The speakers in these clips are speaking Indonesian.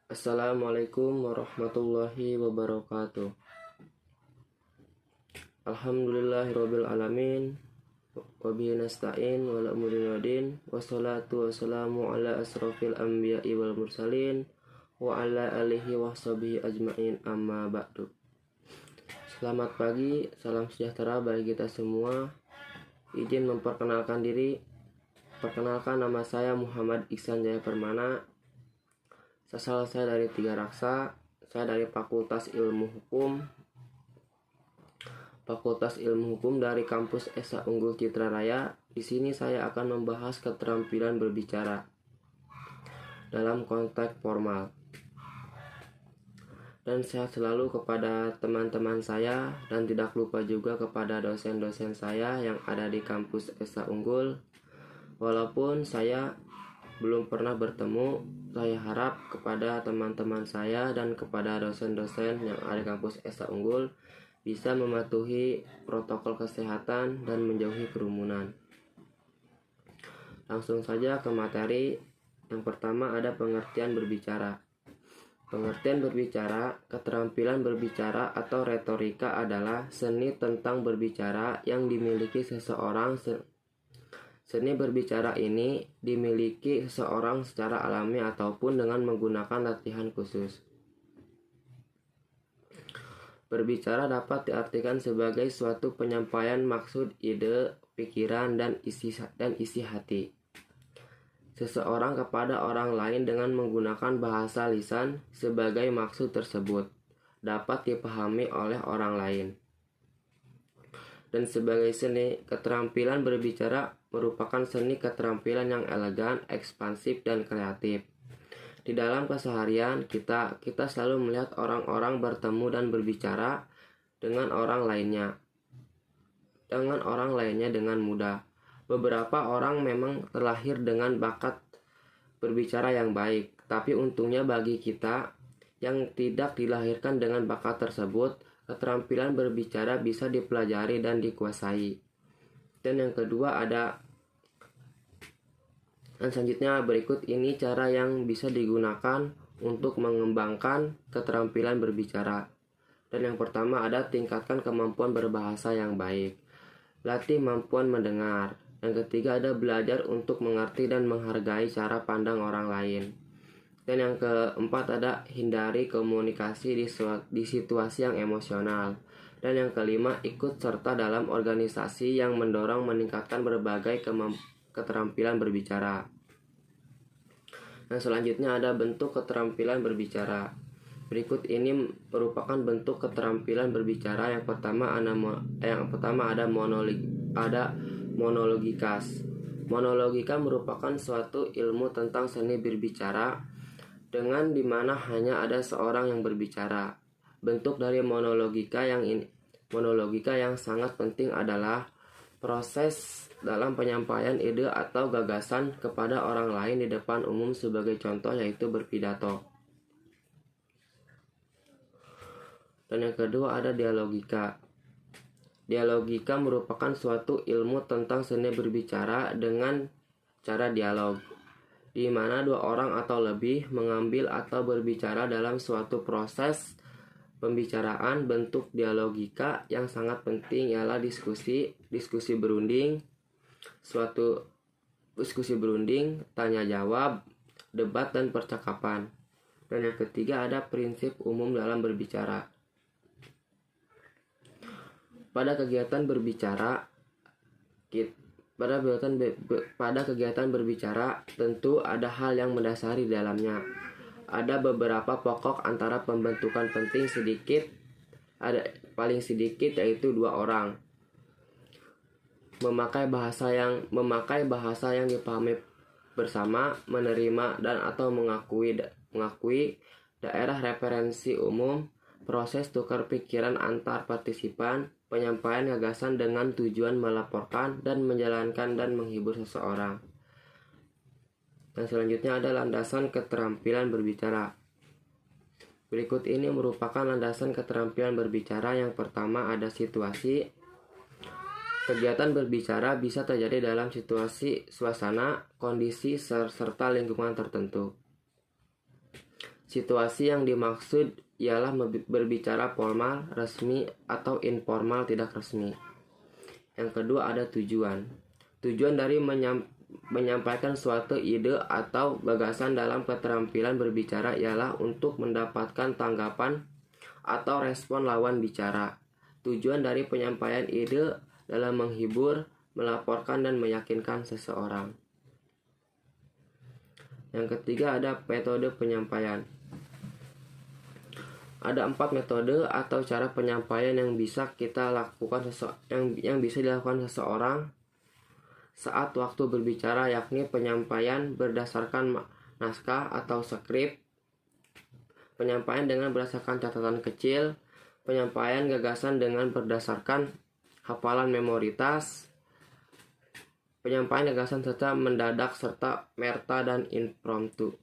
Assalamualaikum warahmatullahi wabarakatuh. Alhamdulillahirabbil alamin. Wabihi nasta'in wala umuri wadin. Wassalatu wassalamu ala asrofil anbiya'i wal mursalin wa ala alihi wa sahbihi ajma'in, amma ba'du. Selamat pagi, salam sejahtera bagi kita semua. Izin memperkenalkan diri. Perkenalkan, nama saya Muhammad Iksan Jaya Permana. Asal saya dari Tiga Raksa. Saya dari Fakultas Ilmu Hukum dari kampus Esa Unggul Citra Raya. Di sini saya akan membahas keterampilan berbicara dalam konteks formal. Dan sehat selalu kepada teman-teman saya, dan tidak lupa juga kepada dosen-dosen saya yang ada di kampus Esa Unggul. Walaupun saya belum pernah bertemu, saya harap kepada teman-teman saya dan kepada dosen-dosen yang ada di kampus Esa Unggul bisa mematuhi protokol kesehatan dan menjauhi kerumunan. Langsung saja ke materi. Yang pertama ada pengertian berbicara. Pengertian berbicara, keterampilan berbicara atau retorika adalah seni tentang berbicara yang dimiliki seseorang. Seni berbicara ini dimiliki seseorang secara alami ataupun dengan menggunakan latihan khusus. Berbicara dapat diartikan sebagai suatu penyampaian maksud, ide, pikiran, dan isi hati seseorang kepada orang lain dengan menggunakan bahasa lisan sebagai maksud tersebut dapat dipahami oleh orang lain. Dan sebagai seni, keterampilan berbicara merupakan seni keterampilan yang elegan, ekspansif, dan kreatif. Di dalam keseharian kita selalu melihat orang-orang bertemu dan berbicara dengan orang lainnya dengan mudah. Beberapa orang memang terlahir dengan bakat berbicara yang baik, tapi untungnya bagi kita yang tidak dilahirkan dengan bakat tersebut, keterampilan berbicara bisa dipelajari dan dikuasai. Dan yang kedua selanjutnya berikut ini cara yang bisa digunakan untuk mengembangkan keterampilan berbicara. Dan yang pertama ada tingkatkan kemampuan berbahasa yang baik. Latih kemampuan mendengar. Yang ketiga ada belajar untuk mengerti dan menghargai cara pandang orang lain. Dan yang keempat ada hindari komunikasi di situasi yang emosional. Dan yang kelima, ikut serta dalam organisasi yang mendorong meningkatkan berbagai keterampilan berbicara. Nah, selanjutnya ada bentuk keterampilan berbicara. Berikut ini merupakan bentuk keterampilan berbicara. Yang pertama ada monologikas. Monologika merupakan suatu ilmu tentang seni berbicara dengan dimana hanya ada seorang yang berbicara. Bentuk dari monologika yang sangat penting adalah proses dalam penyampaian ide atau gagasan kepada orang lain di depan umum. Sebagai contoh yaitu berpidato. Dan yang kedua ada dialogika. Dialogika merupakan suatu ilmu tentang seni berbicara dengan cara dialog, di mana dua orang atau lebih mengambil atau berbicara dalam suatu proses pembicaraan. Bentuk dialogika yang sangat penting ialah diskusi berunding, tanya jawab, debat, dan percakapan. Dan yang ketiga ada prinsip umum dalam berbicara. Pada kegiatan berbicara tentu ada hal yang mendasari di dalamnya. Ada beberapa pokok antara pembentukan penting paling sedikit yaitu dua orang. Memakai bahasa yang dipahami bersama, menerima dan atau mengakui daerah referensi umum, proses tukar pikiran antar partisipan, penyampaian gagasan dengan tujuan melaporkan dan menjalankan dan menghibur seseorang. Dan selanjutnya ada landasan keterampilan berbicara. Berikut ini merupakan landasan keterampilan berbicara. Yang pertama ada situasi. Kegiatan berbicara bisa terjadi dalam situasi, suasana, kondisi, serta lingkungan tertentu. Situasi yang dimaksud ialah berbicara formal, resmi, atau informal tidak resmi. Yang kedua ada tujuan. Tujuan dari menyampaikan suatu ide atau gagasan dalam keterampilan berbicara ialah untuk mendapatkan tanggapan atau respon lawan bicara. Tujuan dari penyampaian ide dalam menghibur, melaporkan, dan meyakinkan seseorang. Yang ketiga ada metode penyampaian. Ada 4 metode atau cara penyampaian yang bisa kita lakukan yang bisa dilakukan seseorang saat waktu berbicara, yakni penyampaian berdasarkan naskah atau skrip, penyampaian dengan berdasarkan catatan kecil, penyampaian gagasan dengan berdasarkan hafalan memoritas, penyampaian gagasan serta mendadak serta merta dan impromptu.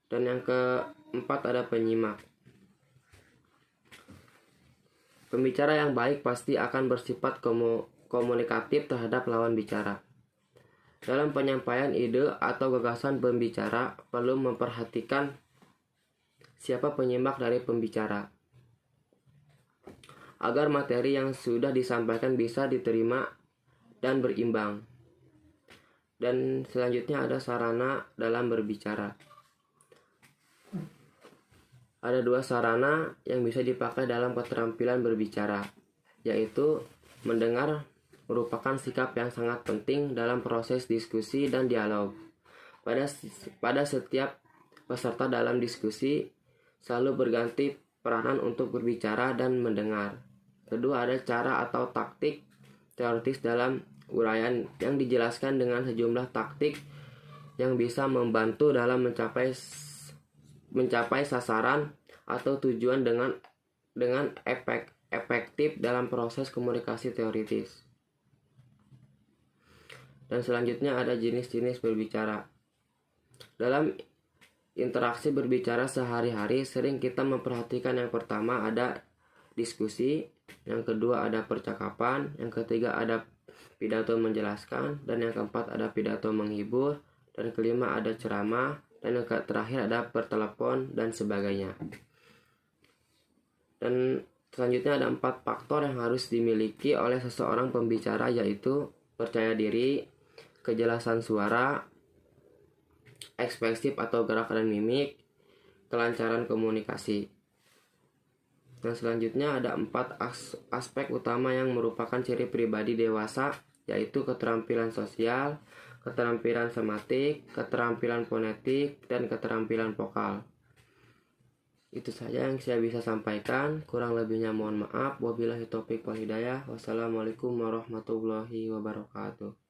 Dan yang keempat ada penyimak. Pembicara yang baik pasti akan bersifat komunikatif terhadap lawan bicara. Dalam penyampaian ide atau gagasan pembicara perlu memperhatikan siapa penyimak dari pembicara, agar materi yang sudah disampaikan bisa diterima dan berimbang. Dan selanjutnya ada sarana dalam berbicara. Ada 2 sarana yang bisa dipakai dalam keterampilan berbicara, yaitu mendengar merupakan sikap yang sangat penting dalam proses diskusi dan dialog. Pada setiap peserta dalam diskusi selalu berganti peranan untuk berbicara dan mendengar. Kedua ada cara atau taktik teoritis dalam uraian yang dijelaskan dengan sejumlah taktik yang bisa membantu dalam mencapai sasaran atau tujuan dengan efektif dalam proses komunikasi teoritis. Dan selanjutnya ada jenis-jenis berbicara. Dalam interaksi berbicara sehari-hari sering kita memperhatikan yang pertama ada diskusi, yang kedua ada percakapan, yang ketiga ada pidato menjelaskan, dan yang keempat ada pidato menghibur, dan kelima ada ceramah, dan yang terakhir ada pertelepon dan sebagainya. Dan selanjutnya ada 4 faktor yang harus dimiliki oleh seseorang pembicara, yaitu percaya diri, kejelasan suara, ekspresif atau gerak dan mimik, kelancaran komunikasi. Dan selanjutnya ada 4 aspek utama yang merupakan ciri pribadi dewasa, yaitu keterampilan sosial, keterampilan sematik, keterampilan fonetik, dan keterampilan vokal. Itu saja yang saya bisa sampaikan, kurang lebihnya mohon maaf. Wabillahi taufiq wal hidayah. Wassalamualaikum warahmatullahi wabarakatuh.